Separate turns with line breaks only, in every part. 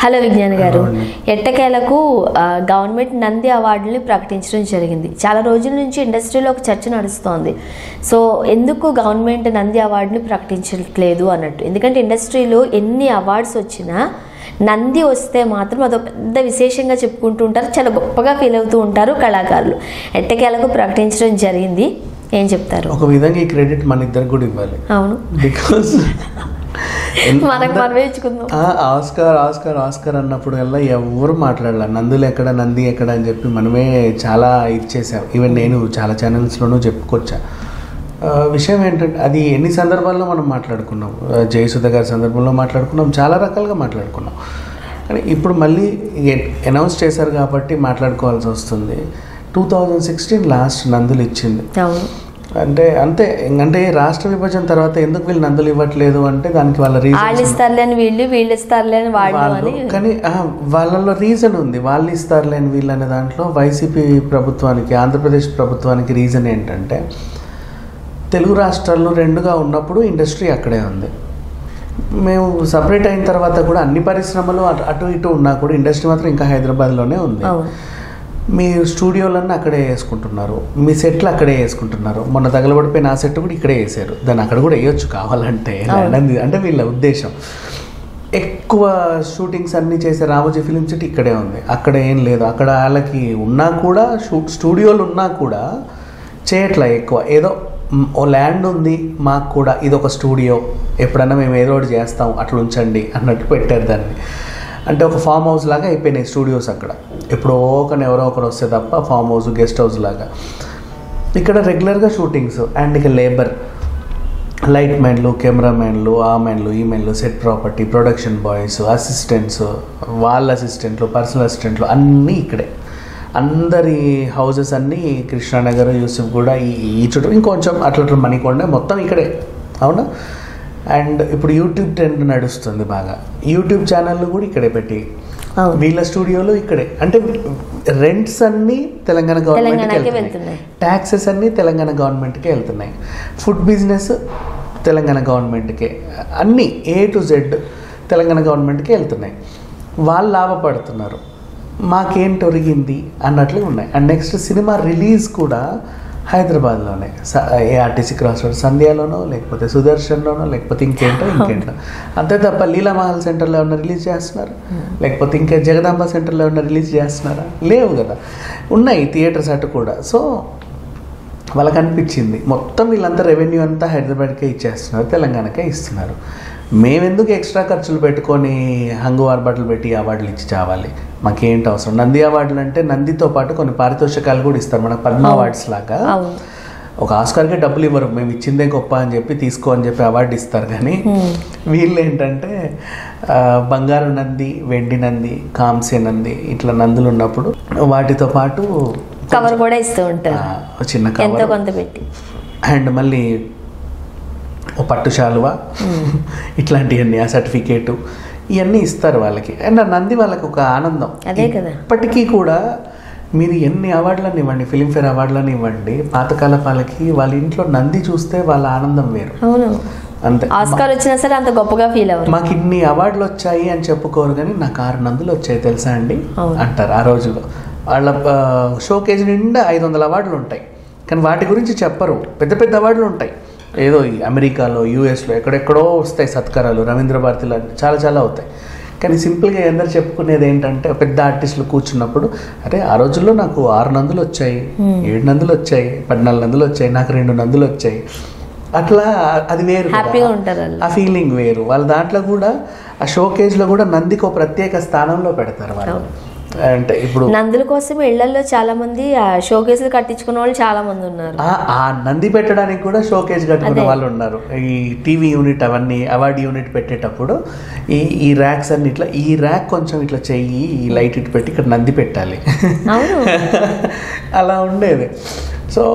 Hello Vignan గారు, ఎట్టకేలకు government Nandi అవార్డుని ప్రకటించడం జరిగింది. చాలా రోజుల నుంచి ఇండస్ట్రీలో ఒక చర్చ నడుస్తోంది. సో ఎందుకు గవర్నమెంట్ నంది అవార్డుని ప్రకటించట్లేదు అన్నట్టు. ఎందుకంటే ఇండస్ట్రీలో ఎన్ని అవార్డ్స్ వచ్చినా నంది వస్తే మాత్రం అదొక పెద్ద విశేషంగా చెప్పుకుంటూ ఉంటారు, చాలా గొప్పగా ఫీల్ అవుతూ ఉంటారు కళాకారులు. ఎట్టకేలకు ప్రకటించడం జరిగింది, ఏం చెప్తారు?
ఒక విధంగా ఈ క్రెడిట్ మన ఇద్దరికి కూడా ఇవ్వాలి.
అవును,
బికాస్
మనకు మనమే ఇచ్చుకుందాం.
ఆస్కార్ అన్నప్పుడు వల్ల ఎవరు మాట్లాడాల, నందులు ఎక్కడ నంది ఎక్కడ అని చెప్పి మనమే చాలా ఇచ్చేసాం. ఈవెన్ నేను చాలా ఛానల్స్లోనూ చెప్పుకొచ్చా. విషయం ఏంటంటే అది ఎన్ని సందర్భాల్లో మనం మాట్లాడుకున్నాం. జయసుధ గారి సందర్భంలో మాట్లాడుకున్నాం, చాలా రకాలుగా మాట్లాడుకున్నాం. కానీ ఇప్పుడు మళ్ళీ అనౌన్స్ చేశారు కాబట్టి మాట్లాడుకోవాల్సి వస్తుంది. 2016 లాస్ట్ నందులు ఇచ్చింది. అంటే రాష్ట్ర విభజన తర్వాత ఎందుకు వీళ్ళు నందులు ఇవ్వట్లేదు అంటే దానికి వాళ్ళ రీజన్
ఇస్తారులేని వీళ్ళు ఇస్తారులేని వాళ్ళు.
కానీ వాళ్ళలో రీజన్ ఉంది. వాళ్ళు ఇస్తారులేని వీళ్ళు అనే దాంట్లో వైసీపీ ప్రభుత్వానికి, ఆంధ్రప్రదేశ్ ప్రభుత్వానికి రీజన్ ఏంటంటే తెలుగు రాష్ట్రాల్లో రెండుగా ఉన్నప్పుడు ఇండస్ట్రీ అక్కడే ఉంది. మేము సపరేట్ అయిన తర్వాత కూడా అన్ని పరిశ్రమలు అటు ఇటు ఉన్నా కూడా ఇండస్ట్రీ మాత్రం ఇంకా హైదరాబాద్లోనే ఉంది. మీ స్టూడియోలన్నీ అక్కడే వేసుకుంటున్నారు, మీ సెట్లు అక్కడే వేసుకుంటున్నారు. మొన్న తగలబడిపోయిన ఆ సెట్ కూడా ఇక్కడే వేసారు, దాన్ని అక్కడ కూడా వేయొచ్చు కావాలంటే. అంటే వీళ్ళ ఉద్దేశం. ఎక్కువ షూటింగ్స్ అన్నీ చేసే రామోజీ ఫిలిం సిటీ ఇక్కడే ఉంది, అక్కడ ఏం లేదు. అక్కడ వాళ్ళకి ఉన్నా కూడా స్టూడియోలు ఉన్నా కూడా చేయట్లా ఎక్కువ. ఏదో ఓ ల్యాండ్ ఉంది మాకు కూడా, ఇది ఒక స్టూడియో, ఎప్పుడన్నా మేము ఏదో ఒకటి చేస్తాం అట్లా ఉంచండి అన్నట్టు పెట్టారు దాన్ని. అంటే ఒక ఫామ్ హౌస్ లాగా అయిపోయినాయి స్టూడియోస్ అక్కడ. ఎప్పుడో ఎవరో ఒకరు వస్తే తప్ప ఫామ్ హౌస్, గెస్ట్ హౌస్ లాగా. ఇక్కడ రెగ్యులర్గా షూటింగ్స్ అండ్ ఇక లేబర్, లైట్ మ్యాన్లు, కెమెరామ్యాన్లు, ఆ మ్యాన్లు, ఈ మ్యాన్లు, set property, production boys, assistants, వాళ్ళ అసిస్టెంట్లు, పర్సనల్ అసిస్టెంట్లు అన్నీ ఇక్కడే. అందరి హౌసెస్ అన్నీ కృష్ణానగర్, యూసుఫ్ కూడా, ఈ చుట్టూ ఇంకొంచెం అట్లా మణికొండ మొత్తం ఇక్కడే. అవునా? అండ్ ఇప్పుడు యూట్యూబ్ ట్రెండ్ నడుస్తుంది బాగా. యూట్యూబ్ ఛానళ్ళు కూడా ఇక్కడే పెట్టి వీళ్ళ స్టూడియోలు ఇక్కడే. అంటే రెంట్స్ అన్నీ తెలంగాణ గవర్నమెంట్కి వెళ్తున్నాయి, ట్యాక్సెస్ అన్నీ తెలంగాణ గవర్నమెంట్కే వెళ్తున్నాయి, ఫుడ్ బిజినెస్ తెలంగాణ గవర్నమెంట్కే, అన్నీ A to Z తెలంగాణ గవర్నమెంట్కే వెళ్తున్నాయి. వాళ్ళు లాభపడుతున్నారు, మాకేంటి ఒరిగింది అన్నట్లు ఉన్నాయి. అండ్ నెక్స్ట్ సినిమా రిలీజ్ కూడా హైదరాబాద్లోనే, ARTC క్రాస్ రోడ్ సంధ్యాలోనో, లేకపోతే సుదర్శన్లోనో, లేకపోతే ఇంకేంటో. అంతే తప్ప లీలామహల్ సెంటర్లో ఏమన్నా రిలీజ్ చేస్తున్నారు, లేకపోతే ఇంకా జగదాంబ సెంటర్లో ఏమన్నా రిలీజ్ చేస్తున్నారా? లేవు కదా, ఉన్నాయి థియేటర్స్ అటు కూడా. సో వాళ్ళకి అనిపించింది మొత్తం వీళ్ళంతా రెవెన్యూ అంతా హైదరాబాద్కే ఇచ్చేస్తున్నారు, తెలంగాణకే ఇస్తున్నారు. మేమెందుకు ఎక్స్ట్రా ఖర్చులు పెట్టుకొని హంగువార్ బట్టలు పెట్టి అవార్డులు ఇచ్చి చావాలి, మాకేంటి అవసరం. నంది అవార్డులు అంటే నందితో పాటు కొన్ని పారితోషికాలు కూడా ఇస్తారు, మనకు పద్మ అవార్డ్స్ లాగా. ఒక ఆస్కార్కే డబ్బులు ఇవ్వరు, మేము ఇచ్చిందే గొప్ప అని చెప్పి తీసుకో అని చెప్పి అవార్డు ఇస్తారు. కానీ వీళ్ళు ఏంటంటే బంగారు నంది, వెండి నంది, కాంస్య నంది, ఇట్లా నందులు ఉన్నప్పుడు వాటితో పాటు
కవర్ కూడా ఇస్తూ ఉంటారు,
చిన్న కవర్ కొంత పెట్టి. అండ్ మళ్ళీ ఓ పట్టు శాలువా, ఇట్లాంటివన్నీ, ఆ సర్టిఫికేటు, ఇవన్నీ ఇస్తారు వాళ్ళకి. అండ్ ఆ నంది వాళ్ళకి ఒక ఆనందం.
అదే కదా,
ఇప్పటికీ కూడా మీరు ఎన్ని అవార్డులను ఇవ్వండి, ఫిలింఫేర్ అవార్డులను ఇవ్వండి, పాతకాల వాళ్ళకి వాళ్ళ ఇంట్లో నంది చూస్తే వాళ్ళ ఆనందం వేరు.
అవును,
అంతే.
ఆస్కార్ వచ్చినా సరే అంత గొప్పగా ఫీల్ అవ్వరు.
మాకు ఇన్ని అవార్డులు వచ్చాయి అని చెప్పుకోరు, కానీ నాకు 6 నందులు వచ్చాయి తెలుసా అండి అంటారు. ఆ రోజులో వాళ్ళ షోకేజ్ నిండా 500 అవార్డులు ఉంటాయి, కానీ వాటి గురించి చెప్పరు. పెద్ద పెద్ద అవార్డులు ఉంటాయి, ఏదో అమెరికాలో, యూఎస్లో ఎక్కడెక్కడో వస్తాయి సత్కారాలు, రవీంద్ర భారతిలో చాలా చాలా అవుతాయి. కానీ సింపుల్గా అందరు చెప్పుకునేది ఏంటంటే, పెద్ద ఆర్టిస్టులు కూర్చున్నప్పుడు, అరే ఆ రోజుల్లో నాకు 6 నందులు వచ్చాయి, 7 నందులు వచ్చాయి, 14 నందులు వచ్చాయి, నాకు 2 నందులు వచ్చాయి, అట్లా. అది వేరు,
హ్యాపీగా ఉంటారు,
ఆ ఫీలింగ్ వేరు. వాళ్ళ దాంట్లో కూడా ఆ షోకేజ్లో కూడా నందికి ఒక ప్రత్యేక స్థానంలో పెడతారు వాళ్ళు. అంటే ఇప్పుడు
నందుల కోసం ఇళ్లలో చాలా మంది షోకేసులు కట్టించుకున్న వాళ్ళు చాలా మంది ఉన్నారు.
ఆ నంది పెట్టడానికి కూడా షోకేజ్ కట్టుకున్న వాళ్ళు ఉన్నారు. ఈ టీవీ యూనిట్, అవన్నీ అవార్డు యూనిట్ పెట్టేటప్పుడు ఈ ర్యాక్స్ అన్ని ఇట్లా, ఈ ర్యాక్ కొంచెం ఇట్లా చెయ్యి, ఈ లైట్ ఇటు పెట్టి ఇక్కడ నంది పెట్టాలి, అలా ఉండేది. సో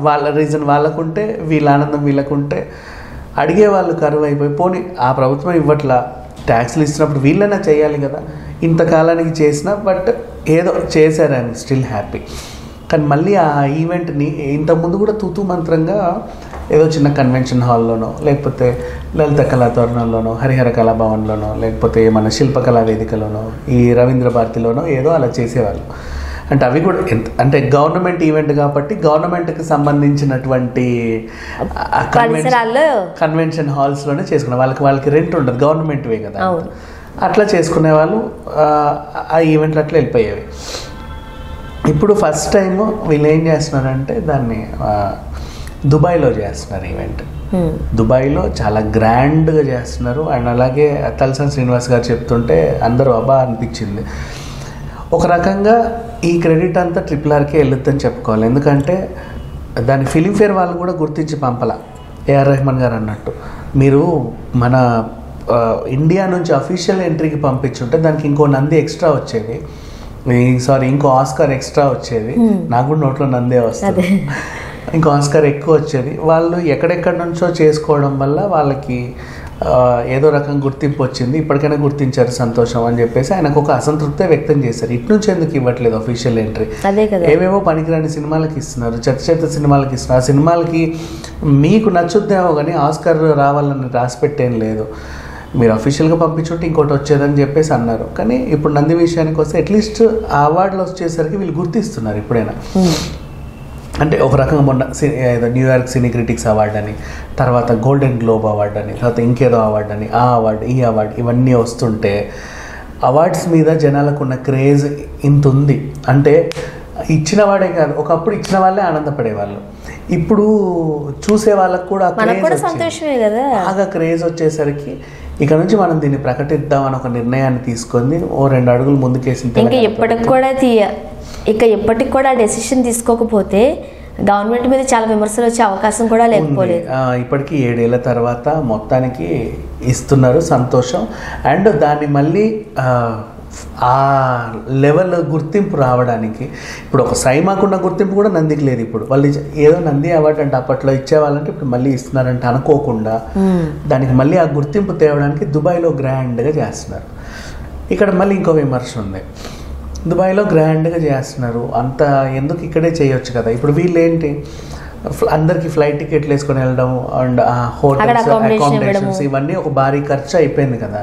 వాళ్ళ రీజన్ వాళ్ళకుంటే, వీళ్ళ ఆనందం వీళ్ళకుంటే, అడిగే వాళ్ళు కరువు అయిపోయి, పోనీ ఆ ప్రభుత్వం ఇవ్వట్లా, ట్యాక్స్లు ఇచ్చినప్పుడు వీళ్ళైనా చేయాలి కదా, ఇంతకాలానికి చేసినా, బట్ ఏదో చేశారు, ఐఎమ్ స్టిల్ హ్యాపీ. కానీ మళ్ళీ ఆ ఈవెంట్ని ఇంతకుముందు కూడా తూతూ మంత్రంగా ఏదో చిన్న కన్వెన్షన్ హాల్లోనో, లేకపోతే లలిత కళాతోరణంలోనో, హరిహర కళాభవన్లోనో, లేకపోతే మన శిల్పకళా వేదికలోనో, ఈ రవీంద్ర భారతిలోనో ఏదో అలా చేసేవాళ్ళు. అంటే అవి కూడా అంటే గవర్నమెంట్ ఈవెంట్ కాబట్టి గవర్నమెంట్కి సంబంధించినటువంటి కన్వెన్షన్ హాల్స్లోనే చేసుకునే వాళ్ళకి రెంట్ ఉండదు, గవర్నమెంట్వే కదా, అట్లా చేసుకునే వాళ్ళు. ఆ ఈవెంట్లు అట్లా వెళ్ళిపోయేవి. ఇప్పుడు ఫస్ట్ టైం వీళ్ళు ఏం చేస్తున్నారంటే దాన్ని దుబాయ్లో చేస్తున్నారు ఈవెంట్. దుబాయ్లో చాలా గ్రాండ్గా చేస్తున్నారు. అండ్ అలాగే తలసాని శ్రీనివాస్ గారు చెప్తుంటే అందరూ అబ్బా అనిపించింది. ఒక రకంగా ఈ క్రెడిట్ అంతా RRRకే వెళ్ళొద్దని చెప్పుకోవాలి. ఎందుకంటే దాని ఫిలింఫేర్ వాళ్ళు కూడా గుర్తించి పంపల. ఏఆర్ రెహమాన్ గారు అన్నట్టు, మీరు మన ఇండియా నుంచి అఫీషియల్ ఎంట్రీకి పంపించుంటే దానికి ఇంకో నంది ఎక్స్ట్రా వచ్చేది, ఇంకో ఆస్కార్ ఎక్స్ట్రా వచ్చేది. నాకు కూడా నోట్లో నందే వస్తుంది, ఇంకో ఆస్కార్ ఎక్కువ వచ్చేది. వాళ్ళు ఎక్కడెక్కడి నుంచో చేసుకోవడం వల్ల వాళ్ళకి ఏదో రకం గుర్తింపు వచ్చింది, ఇప్పటికైనా గుర్తించారు, సంతోషం అని చెప్పేసి ఆయనకు ఒక అసంతృప్తే వ్యక్తం చేశారు. ఇటు నుంచి ఎందుకు ఇవ్వట్లేదు అఫీషియల్ ఎంట్రీ? ఏవేవో పనికిరాని సినిమాలకి ఇస్తున్నారు, చెత్త సినిమాలకి ఇస్తున్నారు. ఆ సినిమాలకి మీకు నచ్చుద్దేమో కానీ ఆస్కార్ రావాలని రాసిపెట్టేం లేదు, మీరు అఫీషియల్గా పంపించుంటే ఇంకోటి వచ్చేదని చెప్పేసి అన్నారు. కానీ ఇప్పుడు నంది విషయానికి వస్తే అట్లీస్ట్ ఆ అవార్డులు వచ్చేసరికి వీళ్ళు గుర్తిస్తున్నారు ఇప్పుడైనా. అంటే ఒక రకంగా మొన్న న్యూయార్క్ సినీ క్రిటిక్స్ అవార్డు అని, తర్వాత గోల్డెన్ గ్లోబ్ అవార్డు అని, తర్వాత ఇంకేదో అవార్డు అని, ఆ అవార్డు ఈ అవార్డు ఇవన్నీ వస్తుంటే అవార్డ్స్ మీద జనాలకు ఉన్న క్రేజ్ ఇంత ఉంది. అంటే ఇచ్చిన వాడే కాదు, ఒకప్పుడు ఇచ్చిన వాళ్ళే ఆనందపడేవాళ్ళు, ఇప్పుడు చూసే వాళ్ళకు కూడా బాగా క్రేజ్ వచ్చేసరికి ఇక నుంచి మనం దీన్ని ప్రకటిద్దామని ఒక నిర్ణయాన్ని తీసుకొని 2 అడుగులు ముందుకేసి
ఎప్పటికి కూడా డెసిషన్ తీసుకోకపోతే గవర్నమెంట్ మీద చాలా విమర్శలు వచ్చే అవకాశం కూడా లేకపోలేదు.
ఇప్పటికీ 7 ఏళ్ల తర్వాత మొత్తానికి ఇస్తున్నారు, సంతోషం. అండ్ దాన్ని మళ్ళీ ఆ లెవెల్ గుర్తింపు రావడానికి ఇప్పుడు ఒక సైమాకున్న గుర్తింపు కూడా నందికి లేదు. ఇప్పుడు వాళ్ళు ఏదో నంది అవార్డు అంటే అప్పట్లో ఇచ్చేవాళ్ళంటే ఇప్పుడు మళ్ళీ ఇస్తున్నారంటే అనుకోకుండా దానికి మళ్ళీ ఆ గుర్తింపు తేవడానికి దుబాయ్లో గ్రాండ్గా చేస్తున్నారు. ఇక్కడ మళ్ళీ ఇంకో విమర్శ ఉంది, దుబాయ్లో గ్రాండ్గా చేస్తున్నారు, అంత ఎందుకు ఇక్కడే చేయొచ్చు కదా. ఇప్పుడు వీళ్ళు ఏంటి, అందరికి ఫ్లైట్ టికెట్లు వేసుకొని వెళ్ళడం అండ్ హోటల్స్ అకామిడేషన్స్ ఇవన్నీ ఒక భారీ ఖర్చు అయిపోయింది కదా.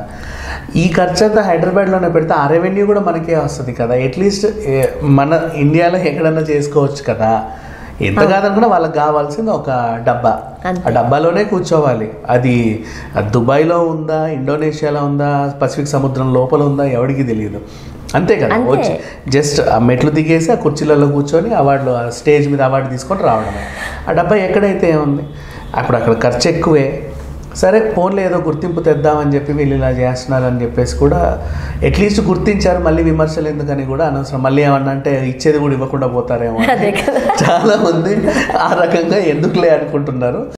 ఈ ఖర్చు అంతా హైదరాబాద్లోనే పెడితే ఆ రెవెన్యూ కూడా మనకే వస్తుంది కదా. అట్లీస్ట్ మన ఇండియాలో ఎక్కడన్నా చేసుకోవచ్చు కదా. ఎంత కాదనుకున్నా వాళ్ళకి కావాల్సింది ఒక డబ్బా, ఆ డబ్బాలోనే కూర్చోవాలి. అది దుబాయ్లో ఉందా, ఇండోనేషియాలో ఉందా, పసిఫిక్ సముద్రం లోపల ఉందా, ఎవరికి తెలియదు. అంతే కదా, వచ్చి జస్ట్ ఆ మెట్లు దిగేసి ఆ కుర్చీలలో కూర్చొని అవార్డులు స్టేజ్ మీద అవార్డు తీసుకొని రావడమే. ఆ డబ్బా ఎక్కడైతే ఏముంది, అక్కడ ఖర్చు ఎక్కువే. సరే ఫోన్లో ఏదో గుర్తింపు తెద్దామని చెప్పి వీళ్ళు ఇలా చేస్తున్నారని చెప్పేసి కూడా అట్లీస్ట్ గుర్తించారు. మళ్ళీ విమర్శలు ఎందుకని కూడా అనవసరం, మళ్ళీ ఏమన్నా అంటే ఇచ్చేది కూడా ఇవ్వకుండా పోతారేమో చాలా మంది ఆ రకంగా ఎందుకులే అనుకుంటున్నారు.